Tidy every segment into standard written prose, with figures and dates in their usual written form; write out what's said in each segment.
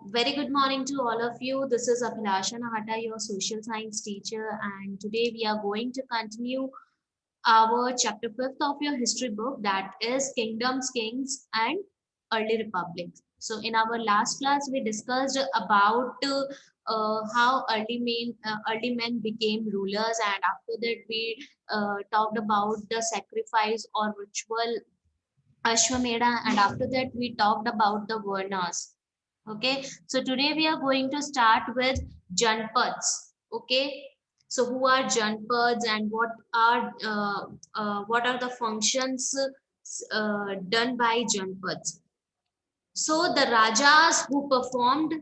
Very good morning to all of you. This is Abhilasha Nahata, your social science teacher, and today we are going to continue our chapter 5th of your history book, that is Kingdoms, Kings, and Early Republics. So, in our last class, we discussed about how early men became rulers, and after that, we talked about the sacrifice or ritual Ashwamedha, and after that we talked about the Varnas. Okay, so today we are going to start with Janpads. Okay, so who are Janpads and what are the functions done by Janpads? So the Rajas who performed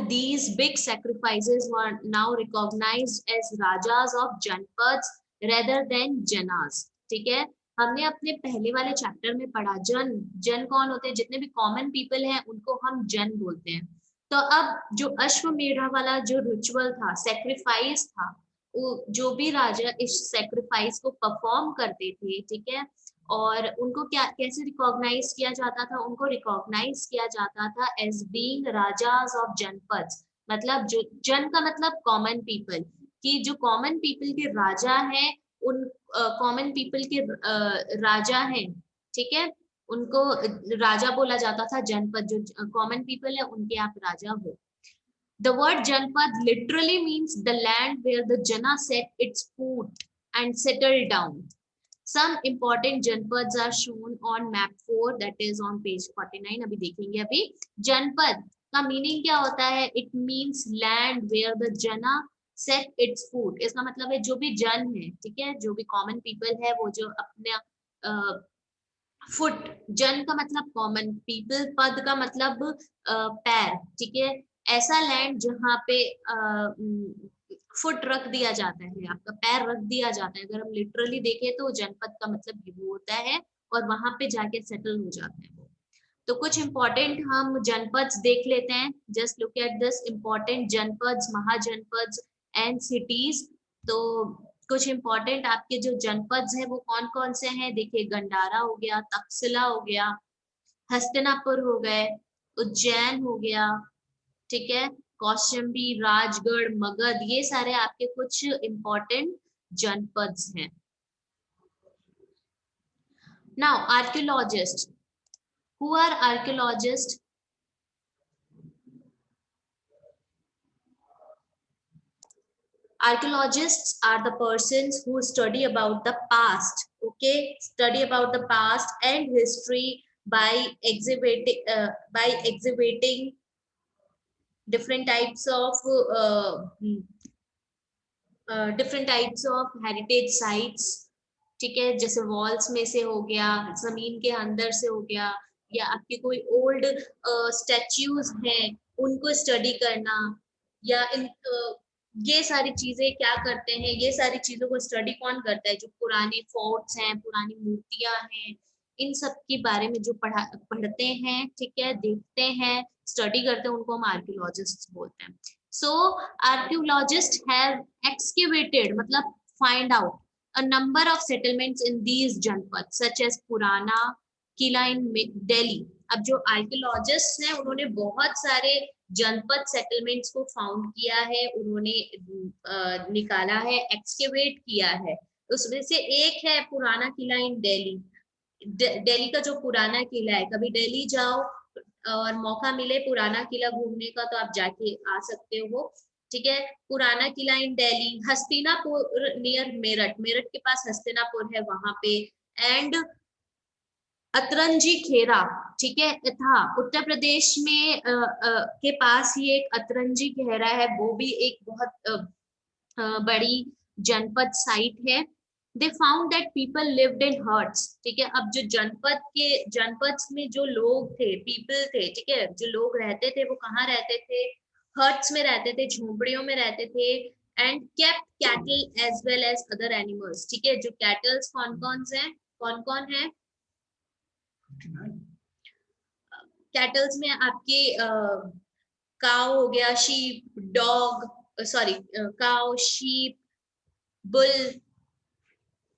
these big sacrifices were now recognized as Rajas of Janpads rather than Janas. ठीक है, हमने अपने पहले वाले chapter में पढ़ा जन कौन होते हैं, जितने भी कॉमन पीपल हैं उनको हम जन बोलते हैं। तो अब जो अश्वमेधा वाला जो रिचुअल था, सेक्रीफाइस था, वो जो भी राजा इस सेक्रीफाइस को परफॉर्म करते थे, ठीक है, और उनको क्या कैसे रिकॉग्नाइज किया जाता था? उनको रिकॉग्नाइज किया जाता था एज बीइंग राजाज ऑफ जनपद। मतलब जो जन का मतलब कॉमन पीपल, कि जो कॉमन पीपल के राजा हैं, उन कॉमन पीपल के राजा हैं, ठीक है, उनको राजा बोला जाता था। जनपद जो कॉमन पीपल है उनके आप राजा हो। The word Janpad literally means the land where the Jana set its foot and settled down. Some important जनपद are shown on map 4, that is on page 49. अभी देखेंगे। अभी जनपद का मीनिंग क्या होता है? It means land where the Jana set its foot. इसका मतलब है जो भी जन है, ठीक है, जो भी कॉमन पीपल है, वो जो अपने फुट, जन का मतलब कॉमन पीपल, पद का मतलब पैर, ठीक है, ऐसा लैंड जहाँ पे फुट रख दिया जाता है, आपका पैर रख दिया जाता है। अगर हम लिटरली देखें तो जनपद का मतलब वो होता है, और वहां पे जाके सेटल हो जाता है वो। तो कुछ इंपॉर्टेंट हम जनपद देख लेते हैं। Just look at this important जनपद, महाजनपद एंड सिटीज। तो कुछ इंपॉर्टेंट आपके जो जनपद हैं वो कौन कौन से हैं? देखिए, गंडारा हो गया, तक्षशिला हो गया, हस्तिनापुर हो गए, उज्जैन हो गया, ठीक है, कौशाम्बी, राजगढ़, मगध, ये सारे आपके कुछ इंपॉर्टेंट जनपद हैं। Now archaeologist, who are archaeologist? Archaeologists are the persons who study about the past, okay, study about the past and history by exhibiting different types of heritage sites, ठीक है, जैसे वॉल्स में से हो गया, जमीन के अंदर से हो गया, या आपके कोई ओल्ड स्टैच्यूज हैं उनको स्टडी करना, या ये सारी चीजें क्या करते हैं? ये सारी चीजों को स्टडी कौन करता है? जो पुराने फोर्ट्स हैं, पुरानी मूर्तियां हैं, इन सब के बारे में जो पढ़ते हैं, ठीक है, देखते हैं, स्टडी करते हैं, उनको हम आर्कियोलॉजिस्ट बोलते हैं। So archaeologists have excavated, मतलब find out a number of settlements in these जनपद such as पुराना किला in Delhi। अब जो आर्कियोलॉजिस्ट हैं उन्होंने बहुत सारे जनपद सेटलमेंट्स को फाउंड किया है, उन्होंने निकाला है, एक्सकेवेट किया है। उसमें से एक है पुराना किला इन दिल्ली। दिल्ली का जो पुराना किला है, कभी दिल्ली जाओ और मौका मिले पुराना किला घूमने का तो आप जाके आ सकते हो, ठीक है। पुराना किला इन दिल्ली, हस्तिनापुर नियर मेरठ, मेरठ के पास हस्तिनापुर है वहां पे, एंड अतरंजी खेरा, ठीक है, था उत्तर प्रदेश में के पास ही एक अतरंजी खेरा है, वो भी एक बहुत बड़ी जनपद साइट है। They found that people lived in huts, ठीक है। अब जो जनपद में जो लोग थे, पीपल थे, ठीक है, जो लोग रहते थे वो कहाँ रहते थे? हर्ट्स में रहते थे, झोपड़ियों में रहते थे। And kept cattle as well as other animals, ठीक है। जो कैटल्स कौन कौन है? कैटल्स में आपके काउ हो गया, sheep, dog, sorry, cow, sheep, bull,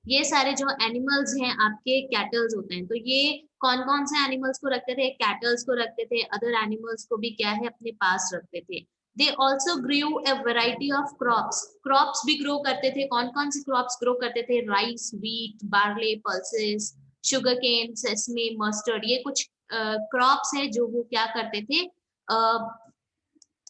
ये सारे जो एनिमल्स हैं आपके कैटल्स होते हैं। तो ये कौन कौन से एनिमल्स को रखते थे, कैटल्स को रखते थे, अदर एनिमल्स को भी क्या है अपने पास रखते थे। They also grew a variety of crops, crops भी ग्रो करते थे। कौन कौन से क्रॉप्स ग्रो करते थे, rice, wheat, barley, pulses, sugarcane, sesame, mustard, ये कुछ क्रॉप्स है जो वो क्या करते थे,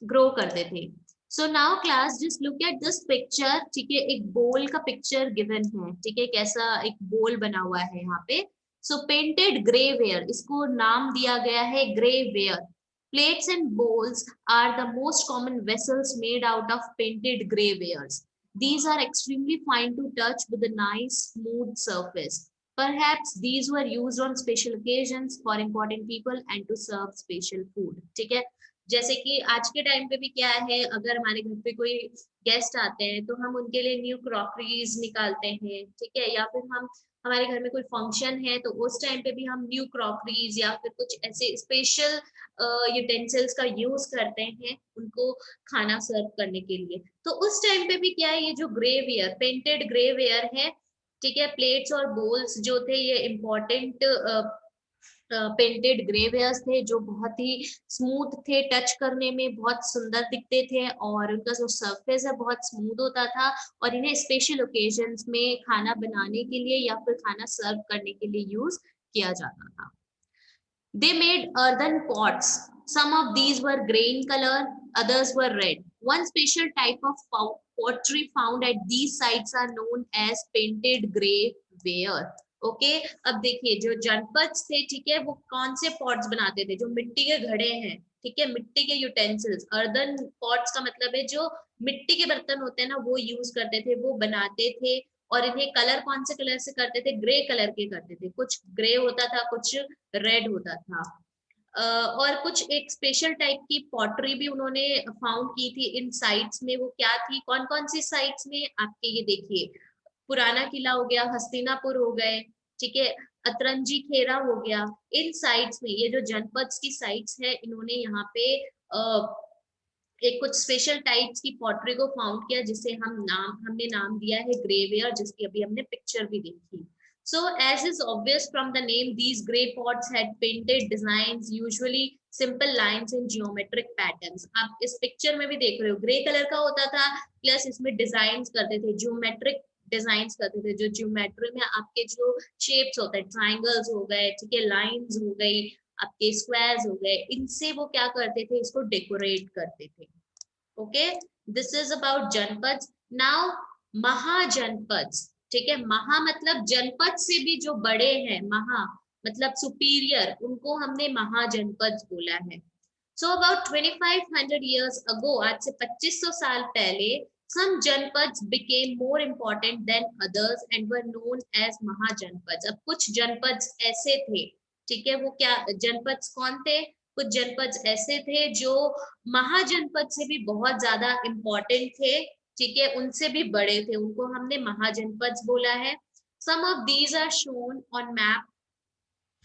ग्रो करते थे। So now class just look at this picture, ठीक है, एक बोल का पिक्चर गिवन है, ठीक है, कैसा एक बोल बना हुआ है यहाँ पे। सो पेंटेड ग्रे वेयर, इसको नाम दिया गया है grey ware. Plates and bowls are the most common vessels made out of painted gray wares. These are extremely fine to touch with a nice smooth surface. Perhaps these were used on special occasions for important people and to serve special food. ठीक है, जैसे कि आज के time पे भी क्या है, अगर हमारे घर पे कोई गेस्ट आते हैं तो हम उनके लिए न्यू क्रॉकरीज निकालते हैं, ठीक है, या फिर हम हमारे घर में कोई फंक्शन है तो उस टाइम पे भी हम न्यू क्रॉकरीज या फिर कुछ ऐसे स्पेशल यूटेंसिल्स का यूज करते हैं उनको खाना सर्व करने के लिए। तो उस टाइम पे भी क्या है, ये जो grey ware, painted grey ware है, ठीक है, प्लेट्स और बोल्स जो थे ये इम्पोर्टेंट पेंटेड ग्रे वेयर्स थे जो बहुत ही स्मूथ थे, टच करने में बहुत सुंदर दिखते थे और उनका जो सरफेस है बहुत स्मूथ होता था, और इन्हें स्पेशल ओकेजन्स में खाना बनाने के लिए या फिर खाना सर्व करने के लिए यूज किया जाता था। They made earthen pots. Some of these were grey in color, others were red. One special type of pottery found at these sites are known as painted grey ware. Okay, अब देखिए जो जनपद थे, ठीक है, वो कौन से पॉट्स बनाते थे, जो मिट्टी के घड़े हैं, ठीक है, मिट्टी के यूटेंसिल्स, अर्दन पॉट्स का मतलब है जो मिट्टी के बर्तन होते हैं ना, वो यूज करते थे, वो बनाते थे। और इन्हें कलर कौन से कलर से करते थे, ग्रे कलर के करते थे, कुछ ग्रे होता था, कुछ रेड होता था। और कुछ एक स्पेशल टाइप की पॉटरी भी उन्होंने फाउंड की थी इन साइट्स में। वो क्या थी, कौन कौन सी साइट्स में, आपके ये देखिए, पुराना किला हो गया, हस्तिनापुर हो गए, ठीक है, अतरंजी खेरा हो गया, इन साइट्स में, ये जो जनपद की साइट्स है, इन्होंने यहाँ पे एक कुछ स्पेशल टाइप्स की पॉटरी को फाउंड किया जिसे हमने नाम दिया है ग्रेवेयर, जिसकी अभी हमने पिक्चर भी देखी। So as is obvious from the name, these grey pots had painted designs, usually simple lines in geometric patterns. आप इस पिक्चर में भी देख रहे हो, ग्रे कलर का होता था, प्लस इसमें डिजाइन करते थे, ज्योमेट्रिक डिजाइन करते थे, जो ज्योमेट्री में आपके जो शेप्स होते हैं, ट्राइंगल्स हो गए, ठीक है, लाइंस हो गई, आपके स्क्वायर्स हो गए, इनसे वो क्या करते थे, इसको डेकोरेट करते थे। ओके, दिस इज अबाउट जनपद। नाउ महाजनपद, ठीक है, महा मतलब जनपद से भी जो बड़े हैं, महा मतलब सुपीरियर, उनको हमने महाजनपद बोला है। सो अबाउट 2500 years ago, आज से 2500 साल पहले, some जनपद became more important than others and were known as महाजनपद। अब कुछ जनपद ऐसे थे, ठीक है, वो क्या जनपद कौन थे, कुछ जनपद ऐसे थे जो महाजनपद से भी बहुत ज्यादा इंपॉर्टेंट थे, ठीक है, उनसे भी बड़े थे, उनको हमने महाजनपद बोला है। Some of these are shown on map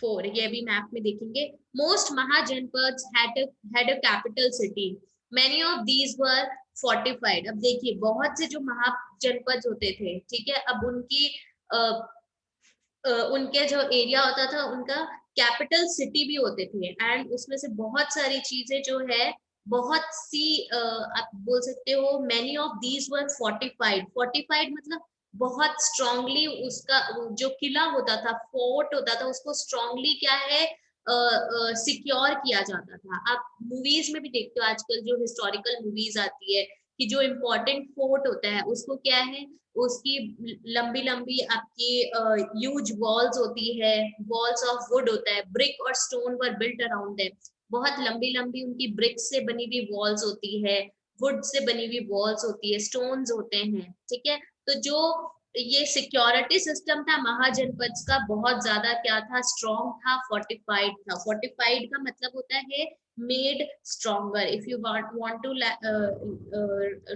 4, ये भी मैप में देखेंगे। Most mahajanapada had a capital city, many of these were fortified। अब देखिए बहुत से जो महाजनपद होते थे, ठीक है, अब उनके जो एरिया होता था, उनका कैपिटल सिटी भी होते थे, एंड उसमें से बहुत सारी चीजें जो है, बहुत सी आप बोल सकते हो, many of these were fortified. Fortified मतलब बहुत स्ट्रांगली, उसका जो किला होता था, फोर्ट होता था, उसको स्ट्रांगली क्या है, सिक्योर किया जाता था। आप मूवीज में भी देखते हो आजकल, जो हिस्टोरिकल मूवीज आती है, कि जो इम्पोर्टेंट फोर्ट होता है उसको क्या है, उसकी लंबी लंबी आपकी ह्यूज वॉल्स होती है, वॉल्स ऑफ वुड होता है, ब्रिक और स्टोन वर बिल्ट अराउंड है, बहुत लंबी लंबी उनकी ब्रिक्स से बनी हुई वॉल्स होती है, वुड से बनी हुई वॉल्स होती है, स्टोन्स होते हैं, ठीक है। तो जो ये सिक्योरिटी सिस्टम था महाजनपद का, बहुत ज्यादा क्या था, स्ट्रॉन्ग था, फोर्टिफाइड था। फोर्टिफाइड का मतलब होता है made stronger. If you want to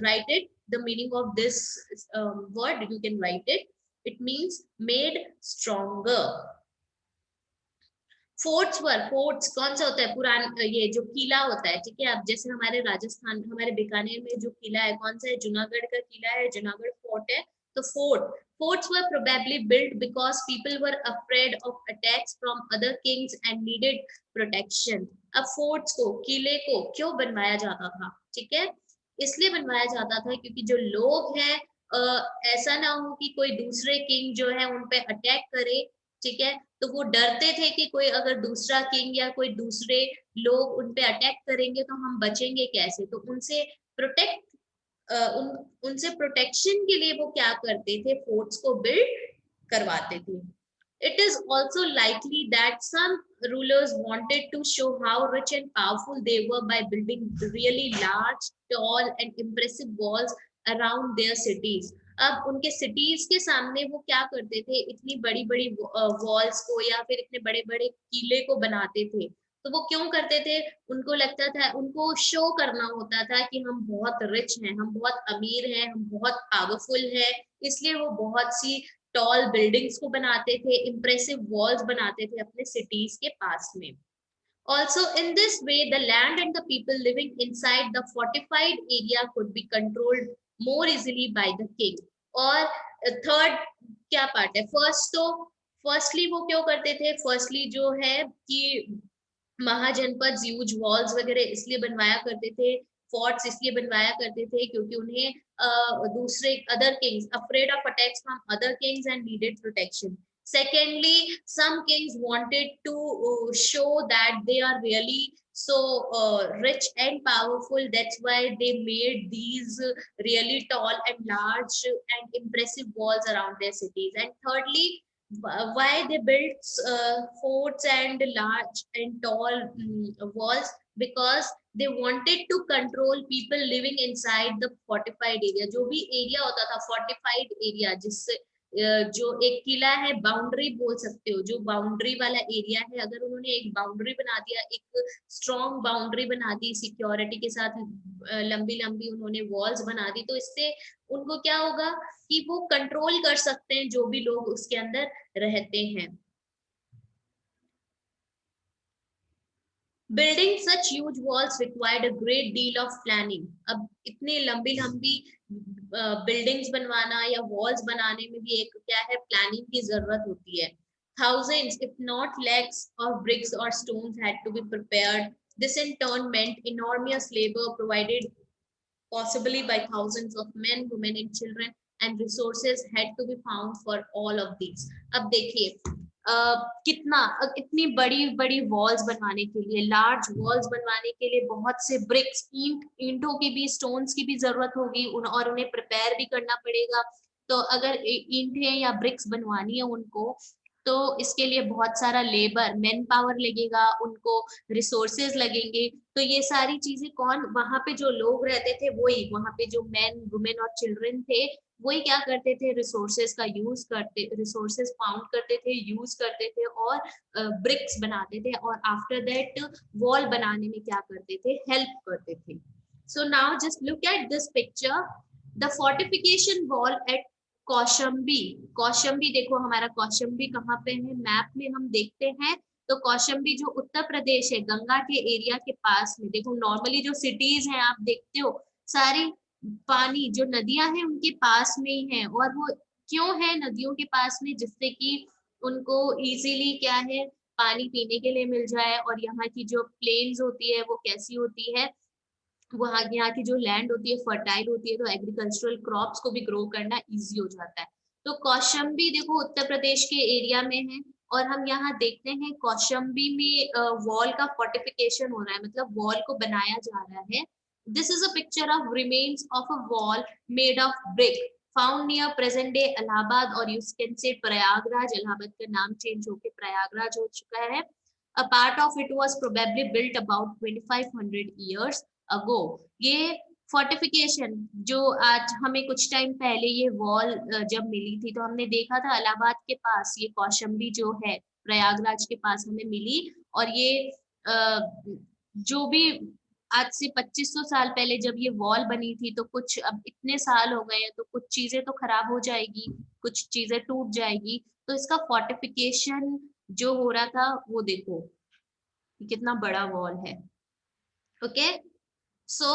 write it, the meaning of this word, you can write it, it means made stronger। Forts were, forts कौन सा होता है, पुराना ये जो किला होता है, ठीक है, अब जैसे हमारे राजस्थान, हमारे बीकानेर में जो किला है, कौन सा है, जूनागढ़ का किला है, जूनागढ़ फोर्ट है। तो fort, Forts were probably built because people were afraid of attacks from other kings and needed protection. अब forts को, किले को क्यों बनवाया जाता था? ठीक है, इसलिए बनवाया जाता था क्योंकि जो लोग हैं ऐसा ना हो कि कोई दूसरे किंग जो है उन पे अटैक करे, ठीक है, तो वो डरते थे कि कोई अगर दूसरा किंग या कोई दूसरे लोग उन पे अटैक करेंगे तो हम बचेंगे कैसे, तो उनसे प्रोटेक्ट उनसे प्रोटेक्शन के लिए वो क्या करते थे, फोर्ट्स को बिल्ड करवाते थे. It is also likely that some rulers wanted to show how rich and powerful they were by building really large, tall and impressive walls around their cities. अब उनके cities के सामने वो क्या करते थे, इतनी बड़ी बड़ी walls को या फिर इतने बड़े बड़े किले को बनाते थे. तो वो क्यों करते थे, उनको लगता था, उनको शो करना होता था कि हम बहुत रिच हैं, हम बहुत अमीर हैं, हम बहुत पावरफुल हैं, इसलिए वो बहुत सी टॉल बिल्डिंग्स को बनाते थे, इम्प्रेसिव वॉल्स बनाते थे अपने सिटीज के पास में. Also, in this way, the land and the people living inside the fortified area could be controlled more easily by the king. और थर्ड क्या पार्ट है, फर्स्टली वो क्यों करते थे, फर्स्टली जो है कि महाजनपद ह्यूज वॉल्स वगैरह इसलिए बनवाया करते थे, फोर्ट्स इसलिए बनवाया करते थे क्योंकि उन्हें दूसरे other Kings afraid of attacks from other Kings and needed protection. Secondly, some kings wanted to show that they are really so rich and powerful. That's why they made these really tall and large and impressive walls around their cities. And thirdly, why they built forts and large and tall walls, because they wanted to control people living inside the fortified area. जो भी area होता था fortified area, जिससे जो एक किला है, boundary बोल सकते हो, जो बाउंड्री वाला एरिया है, अगर उन्होंने एक बाउंड्री बना दिया, एक स्ट्रॉन्ग बाउंड्री बना दी सिक्योरिटी के साथ, लंबी लंबी उन्होंने वॉल्स बना दी, तो इससे उनको क्या होगा कि वो कंट्रोल कर सकते हैं जो भी लोग उसके अंदर रहते हैं. Building such huge walls required a great deal of planning. अब इतनी लंबी लंबी बिल्डिंग्स बनवाना या वॉल्स बनाने में भी एक क्या है, प्लानिंग की जरूरत होती है. Thousands, if not lakhs, of bricks or stones had to be prepared. This in turn meant enormous labor provided possibly by thousands of men, women and children, and resources had to be found for all of these. अब देखिए कितना इतनी बड़ी बड़ी walls बनवाने के लिए, large walls बनवाने के लिए बहुत से ब्रिक्स, ईंटों की भी, स्टोन्स की भी जरूरत होगी, और उन्हें प्रिपेयर भी करना पड़ेगा. तो अगर ईंटें या ब्रिक्स बनवानी है उनको, तो इसके लिए बहुत सारा लेबर, मैन पावर लगेगा, उनको रिसोर्सेज लगेंगे. तो ये सारी चीजें कौन, वहां पे जो लोग रहते थे वही, वहां पे जो मैन, वुमेन और चिल्ड्रन थे, वही क्या करते थे, रिसोर्सेज का यूज करते, रिसोर्सेज फाउंड करते थे, यूज करते थे और ब्रिक्स बनाते थे, और आफ्टर दैट वॉल बनाने में क्या करते थे, हेल्प करते थे. So now just look at this picture, the fortification wall at Kaushambi. Kaushambi देखो, हमारा कौशंबी कहाँ पे है, मैप में हम देखते हैं तो कौशंबी जो उत्तर प्रदेश है, गंगा के एरिया के पास में. देखो नॉर्मली जो सिटीज हैं आप देखते हो, सारी पानी जो नदियां हैं उनके पास में ही है. और वो क्यों है नदियों के पास में, जिससे कि उनको इजीली क्या है, पानी पीने के लिए मिल जाए. और यहाँ की जो प्लेन्स होती है वो कैसी होती है, वहाँ यहाँ की जो लैंड होती है फर्टाइल होती है, तो एग्रीकल्चरल क्रॉप्स को भी ग्रो करना इजी हो जाता है. तो कौशंबी देखो उत्तर प्रदेश के एरिया में है, और हम यहाँ देखते हैं कौशंबी में वॉल का फोर्टिफिकेशन हो रहा है, मतलब वॉल को बनाया जा रहा है. This is a picture of remains of a wall made of brick found near present day Allahabad, और you can say Prayagraj, Allahabad का नाम चेंज होके प्रयागराज हो चुका है. A part of it was probably built about 2500 years ago. ये फोर्टिफिकेशन जो आज हमें कुछ टाइम पहले ये वॉल जब मिली थी, तो हमने देखा था इलाहाबाद के पास ये कौशंबी जो है, प्रयागराज के पास हमें मिली. और ये जो भी आज से 2500 साल पहले जब ये वॉल बनी थी, तो कुछ अब इतने साल हो गए हैं, तो कुछ चीजें तो खराब हो जाएगी, कुछ चीजें टूट जाएगी. तो इसका फोर्टिफिकेशन जो हो रहा था वो देखो कितना बड़ा वॉल है. Okay, so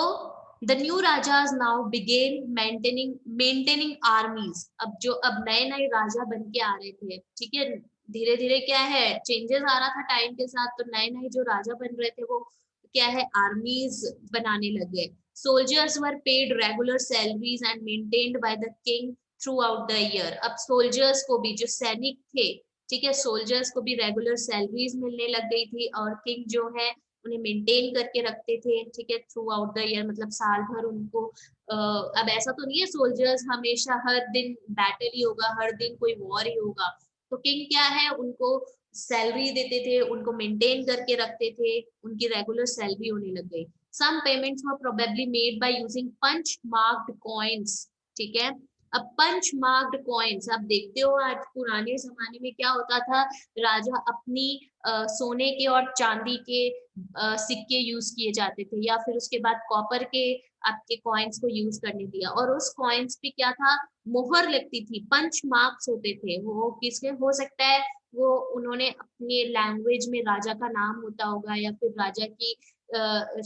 the new rajas now began maintaining armies. अब नए नए राजा बन के आ रहे थे, ठीक है, धीरे धीरे क्या है चेंजेस आ रहा था टाइम के साथ, तो नए नए जो राजा बन रहे थे वो क्या है आर्मीज बनाने लगे। Soldiers were paid regular salaries and maintained by the king through out the year. अब सोल्जर्स को भी, जो सैनिक थे, ठीक है, सोल्जर्स को भी रेगुलर सैलरीज मिलने लग गई थी, और किंग जो है उन्हें मेंटेन करके रखते थे, ठीक है, थ्रू आउट द ईयर, मतलब साल भर उनको अब ऐसा तो नहीं है सोल्जर्स हमेशा हर दिन बैटल ही होगा, हर दिन कोई वॉर ही होगा। तो किंग क्या है उनको सैलरी देते थे, उनको मेंटेन करके रखते थे, उनकी रेगुलर सैलरी होने लग गई। Some payments were probably made by using punch marked coins, ठीक है। अब पंच मार्क्ड कॉइन्स, आप देखते हो आज पुराने जमाने में क्या होता था, राजा अपनी सोने के और चांदी के सिक्के यूज किए जाते थे, या फिर उसके बाद कॉपर के आपके कॉइन्स को यूज करने दिया, और उस कॉइन्स पे क्या था, मोहर लगती थी, पंच मार्क्स होते थे, वो किसके हो सकता है, वो उन्होंने अपने लैंग्वेज में राजा का नाम होता होगा, या फिर राजा की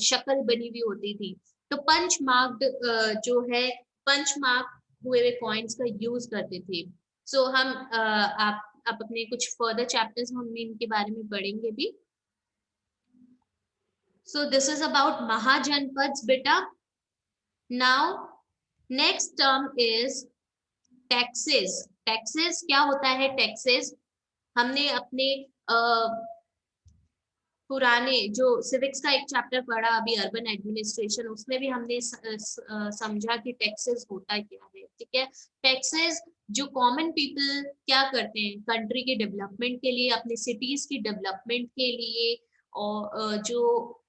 शक्ल बनी हुई होती थी। तो पंच मार्क्ड जो है, पंच मार्क हुए हुए कॉइन्स का यूज करते थे। सो हम आप अपने कुछ फर्दर चैप्टर्स में हम इनके बारे में पढ़ेंगे भी। So this is about Mahajanpads, beta. Now, next term is taxes. Taxes क्या होता है taxes? हमने अपने पुराने जो सिविक्स का एक चैप्टर पढ़ा अभी अर्बन एडमिनिस्ट्रेशन, उसमें भी हमने समझा कि टैक्सेस होता क्या है, ठीक है। टैक्सेस जो कॉमन पीपल क्या करते हैं कंट्री के डेवलपमेंट के लिए, अपने सिटीज की डेवलपमेंट के लिए, और जो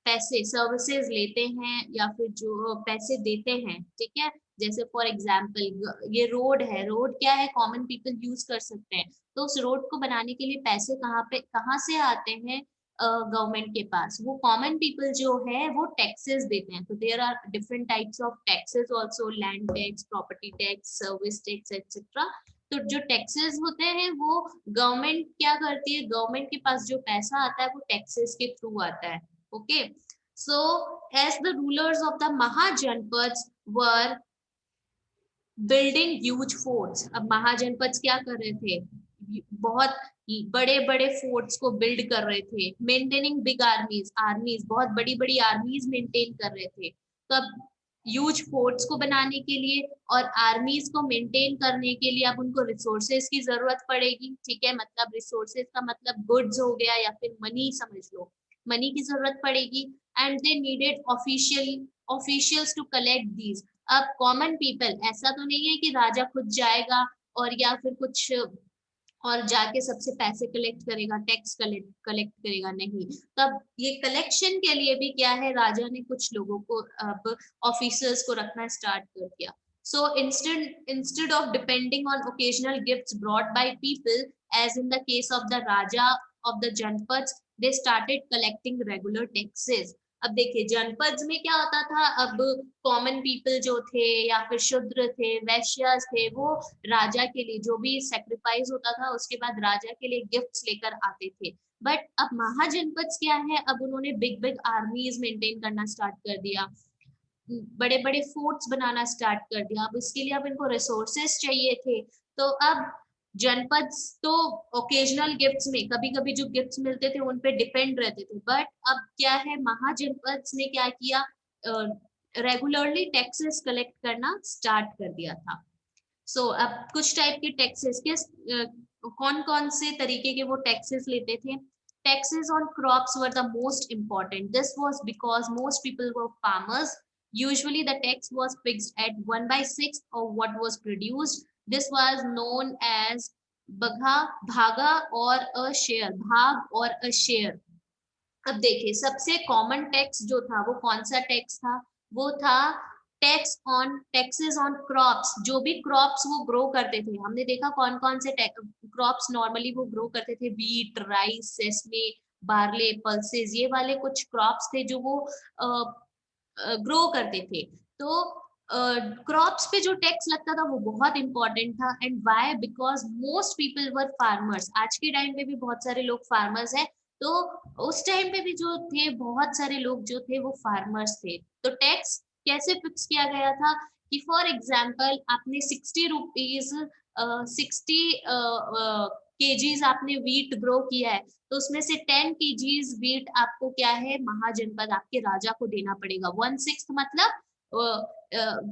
पैसे सर्विसेज लेते हैं या फिर जो पैसे देते हैं, ठीक है। जैसे फॉर एग्जाम्पल ये रोड है, रोड क्या है कॉमन पीपल यूज कर सकते हैं, तो उस रोड को बनाने के लिए पैसे कहाँ से आते हैं, गवर्नमेंट के पास। वो कॉमन पीपल जो है वो टैक्सेस देते हैं। तो there are different types of taxes also, land tax, property tax, service tax etcetera. तो जो टैक्सेस होते हैं वो गवर्नमेंट क्या करती है, गवर्नमेंट के पास जो पैसा आता है वो टैक्सेस के थ्रू आता है। Okay, so as the rulers of the mahajanapadas were building huge forts. अब महाजनपद क्या कर रहे थे, बहुत बड़े बड़े फोर्ट्स को बिल्ड कर रहे थे, मेंटेनिंग बिग आर्मीज, आर्मीज बहुत बड़ी बड़ी आर्मीज मेंटेन कर रहे थे। तो अब ह्यूज फोर्ट्स को बनाने के लिए और आर्मीज को मेंटेन करने के लिए अब उनको रिसोर्सेज की जरूरत पड़ेगी, ठीक है, मतलब रिसोर्सेज का मतलब गुड्स हो गया या फिर मनी समझ लो, मनी की जरूरत पड़ेगी। And they needed officials to collect these. अब कॉमन पीपल, ऐसा तो नहीं है कि राजा खुद जाएगा और या फिर कुछ और जाके सबसे पैसे कलेक्ट करेगा, टैक्स कलेक्ट करेगा, नहीं। तब ये कलेक्शन के लिए भी क्या है, राजा ने कुछ लोगों को अब ऑफिसर्स को रखना स्टार्ट कर दिया। So instead of depending on occasional gifts brought by people, as in the case of the Raja of the Janpads, they started collecting regular taxes. अब देखिए जनपद में क्या होता था, अब कॉमन पीपल जो थे या फिर शूद्र थे, वैश्य थे, वो राजा के लिए जो भी सेक्रीफाइस होता था उसके बाद राजा के लिए गिफ्ट्स लेकर आते थे। बट अब महाजनपद क्या है, अब उन्होंने बिग बिग आर्मीज मेंटेन करना स्टार्ट कर दिया, बड़े बड़े फोर्ट्स बनाना स्टार्ट कर दिया। अब इसके लिए अब इनको रिसोर्सेस चाहिए थे। तो अब जनपद तो ओकेजनल गिफ्ट्स में कभी कभी जो गिफ्ट्स मिलते थे उन पे डिपेंड रहते थे, बट अब क्या है महाजनपद ने क्या किया, रेगुलरली टैक्सेस कलेक्ट करना स्टार्ट कर दिया था। सो अब कुछ टाइप के टैक्सेस के कौन कौन से तरीके के वो टैक्सेस लेते थे। Taxes on crops were the most important. This was because most people were farmers. Usually, the tax was fixed at 1/6 of what was produced. This was known as bagha, bhaga or a share, bhag or a share. अब देखिए सबसे common tax जो था वो कौन सा tax था, वो था टैक्सेस ऑन क्रॉप्स। जो भी क्रॉप्स वो ग्रो करते थे, हमने देखा कौन कौन से क्रॉप्स नॉर्मली वो ग्रो करते थे, wheat, rice, sesame, barley, pulses, ये वाले कुछ क्रॉप्स थे जो वो ग्रो करते थे। तो क्रॉप्स पे जो टैक्स लगता था वो बहुत इंपॉर्टेंट था। And why, because most people were farmers. आज के टाइम पे भी बहुत सारे लोग फार्मर्स हैं, तो उस टाइम पे भी जो थे बहुत सारे लोग जो थे वो फार्मर्स थे। तो टैक्स कैसे फिक्स किया गया था कि फॉर एग्जाम्पल आपने 60 केजीज आपने वीट ग्रो किया है, तो उसमें से 10 केजीज वीट आपको क्या है, महाजनपद आपके राजा को देना पड़ेगा। 1/6 मतलब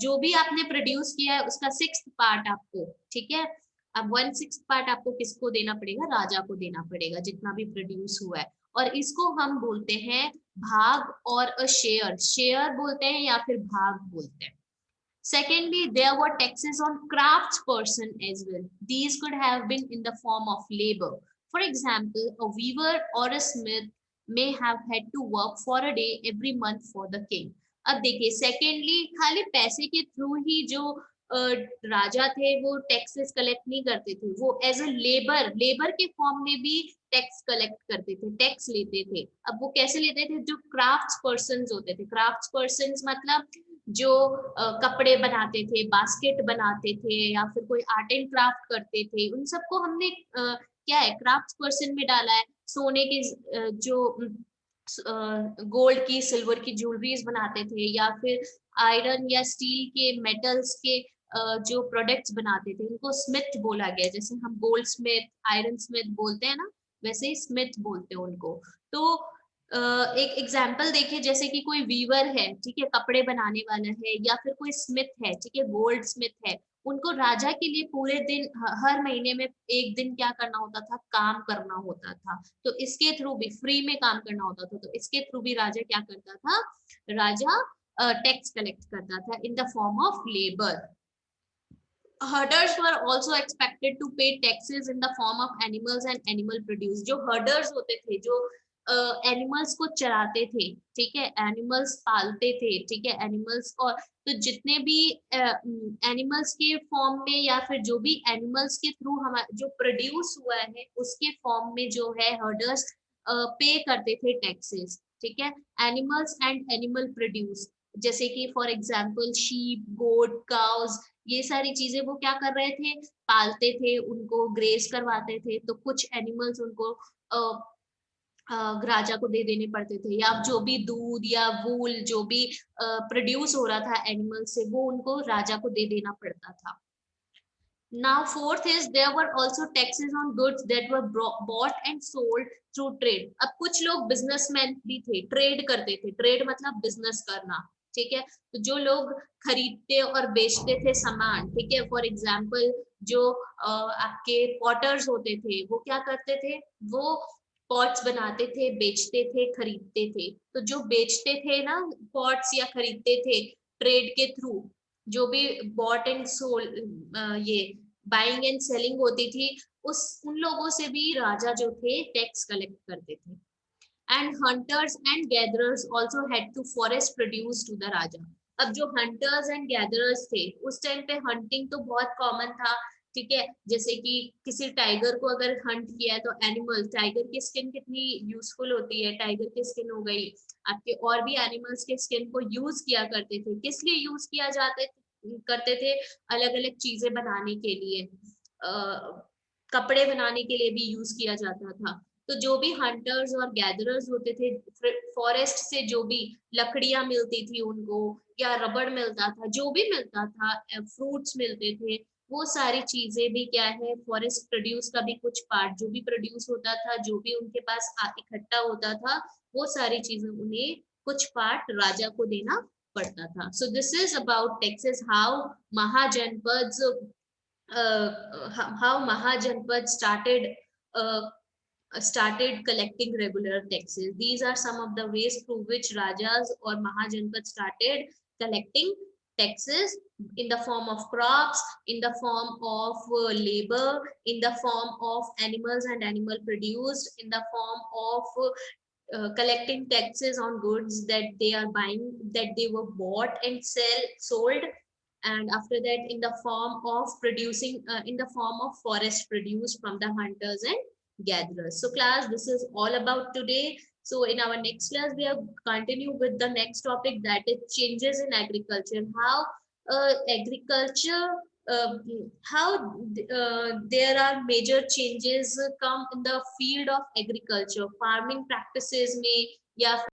जो भी आपने प्रोड्यूस किया है उसका 6th पार्ट आपको, ठीक है। अब 1/6 पार्ट आपको किसको देना पड़ेगा, राजा को देना पड़ेगा, जितना भी प्रोड्यूस हुआ है। और इसको हम बोलते हैं भाग और अ शेयर, शेयर बोलते हैं या फिर भाग बोलते हैं। Secondly, there were taxes on craftsperson as well. These could have been in the form of labor. For example, a weaver or a smith may have had to work for a day every month for the king. अब देखिए, secondly खाली पैसे के through ही जो राजा थे वो taxes collect नहीं करते थे, वो एज अ लेबर, लेबर के फॉर्म में भी टैक्स कलेक्ट करते थे, टैक्स लेते थे। अब वो कैसे लेते थे, जो क्राफ्ट्स पर्सन होते थे, क्राफ्ट्स पर्सन मतलब जो कपड़े बनाते थे, बास्केट बनाते थे या फिर कोई आर्ट एंड क्राफ्ट करते थे, उन सबको हमने क्या है, क्राफ्ट पर्सन में डाला है। सोने के जो गोल्ड की, सिल्वर की ज्वेलरीज बनाते थे, या फिर आयरन या स्टील के, मेटल्स के जो प्रोडक्ट्स बनाते थे, उनको स्मिथ बोला गया। जैसे हम गोल्ड स्मिथ, आयरन स्मिथ बोलते हैं ना, वैसे ही स्मिथ बोलते हैं उनको। तो एक एग्जाम्पल देखिए, जैसे कि कोई वीवर है, ठीक है, कपड़े बनाने वाला है, या फिर कोई स्मिथ है, ठीक है, गोल्ड स्मिथ है, उनको राजा के लिए पूरे दिन, हर महीने में एक दिन क्या करना होता था, काम करना होता था। तो इसके थ्रू भी फ्री में काम करना होता था, तो इसके थ्रू भी राजा क्या करता था, राजा टैक्स कलेक्ट करता था in the form of labour. Herders were also expected to pay taxes in the form of animals and animal produce. जो herders होते थे, जो एनिमल्स को चराते थे, ठीक है, एनिमल्स पालते थे, ठीक है, एनिमल्स, और तो जितने भी एनिमल्स के फॉर्म में या फिर जो भी एनिमल्स के थ्रू हमारा जो प्रोड्यूस हुआ है उसके फॉर्म में जो है हर्डर्स पे करते थे टैक्सेस, ठीक है। एनिमल्स एंड एनिमल प्रोड्यूस, जैसे कि for example sheep, goat, cows, ये सारी चीजें वो क्या कर रहे थे, पालते थे, उनको ग्रेस करवाते थे, तो कुछ एनिमल्स उनको राजा को दे देने पड़ते थे, या जो भी दूध या वूल जो भी प्रोड्यूस हो रहा था एनिमल से, वो उनको राजा को दे देना पड़ता था। Now, fourth is there were also taxes on goods that were bought and sold through trade. अब कुछ लोग बिजनेसमैन भी थे, ट्रेड करते थे, ट्रेड मतलब बिजनेस करना, ठीक है। तो जो लोग खरीदते और बेचते थे सामान, ठीक है, फॉर एग्जाम्पल जो आपके पॉटर्स होते थे, वो क्या करते थे, वो पॉट्स बनाते थे, बेचते थे, खरीदते थे। तो जो बेचते थे ना पॉट्स या खरीदते थे ट्रेड के थ्रू, जो भी बॉट एंड सोल, ये बाइंग एंड सेलिंग होती थी, उस उन लोगों से भी राजा जो थे टैक्स कलेक्ट करते थे। And hunters and gatherers also had to forest produce to the raja. अब जो हंटर्स एंड गैदरर्स थे, उस टाइम पे हंटिंग तो बहुत कॉमन था, ठीक है। जैसे कि किसी टाइगर को अगर हंट किया है, तो एनिमल, टाइगर की स्किन कितनी यूजफुल होती है, टाइगर की स्किन हो गई, आपके और भी एनिमल्स के स्किन को यूज किया करते थे, किस लिए यूज किया जाते करते थे, अलग अलग चीजें बनाने के लिए, कपड़े बनाने के लिए भी यूज किया जाता था। तो जो भी हंटर्स और गैदरर्स होते थे, फॉरेस्ट से जो भी लकड़ियां मिलती थी उनको, या रबड़ मिलता था, जो भी मिलता था, फ्रूट्स मिलते थे, वो सारी चीजें भी क्या है, फॉरेस्ट प्रोड्यूस का भी कुछ पार्ट जो भी प्रोड्यूस होता था, जो भी उनके पास इकट्ठा होता था, वो सारी चीजें उन्हें कुछ पार्ट राजा को देना पड़ता था। So this is about taxes, how mahajanapada uh, started collecting regular taxes. These are some of the ways through which Rajas or Mahajanpad started collecting taxes in the form of crops, in the form of labor, in the form of animals and animal produced, in the form of collecting taxes on goods that they are buying, that they were bought and sold, and after that in the form of producing, in the form of forest produce from the hunters and gatherers. So class, this is all about today. So in our next class we are continue with the next topic, that is changes in agriculture, how agriculture, uh, how there are major changes come in the field of agriculture, farming practices में, या